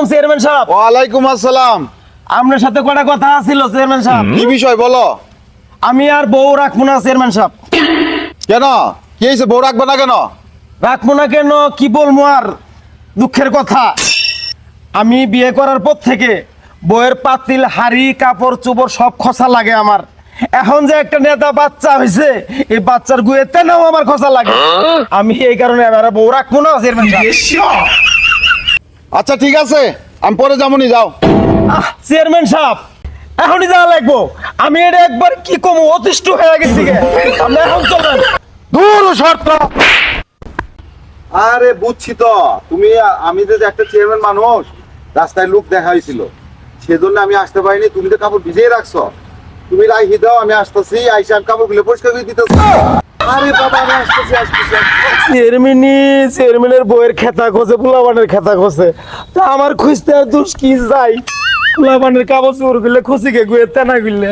আলাইকুম চেয়ারম্যান সাহেব। ওয়ালাইকুম আসসালাম। আপনার সাথে কটা কথা ছিল চেয়ারম্যান সাহেব। কি বিষয় বলো? আমি আর বউ রাখবো না চেয়ারম্যান সাহেব। কেন কি হয়েছে? বউ রাখবে না কেন? রাখবো না কেন কি বলবো আর, দুঃখের কথা। আমি বিয়ে করার পর থেকে বউয়ের পাতিল হাড়ি কাপড় চোপড় সব খসা লাগে আমার। এখন যে একটা নেতা বাচ্চা হয়েছে, এই বাচ্চার গুয়েতে নাও আমার খসা লাগে। আমি এই কারণে এবার বউ রাখবো না চেয়ারম্যান সাহেব। আচ্ছা ঠিক আছে, আমি পরে যাবনি, যাও। চেয়ারম্যান সাহেব এখনই যাওয়া লাগবো। আমি এটা একবার কি কমু অতিষ্ঠ হয়ে গেছি গে। আপনি এখন চলেন। দূর শর্ত। আরে বুঝছি তো, তুমি আমি যে একটা চেয়ারম্যান মানুষ, রাস্তায় লোক দেখা হয়েছিল, সেজন্য আমি আসতে পারিনি। তুমি তো কাপড় ভিজিয়ে রাখছো, তুমি রাখি দাও, আমি আসতেছি। আইসা আমি কাপড় গুলো পরিষ্কার করে দিতেছি। আরে বাবা আমি আসতেছি আসতেছি। চেয়ারম্যানের বইয়ের খেতা খসে, পোলাবানের খেতা খসে, তা আমার খুঁজতে আর দোষ কি যাই। পোলাবানের কাগজ চোর গুলে খুশি গে গুয়ে তেনা গুলে।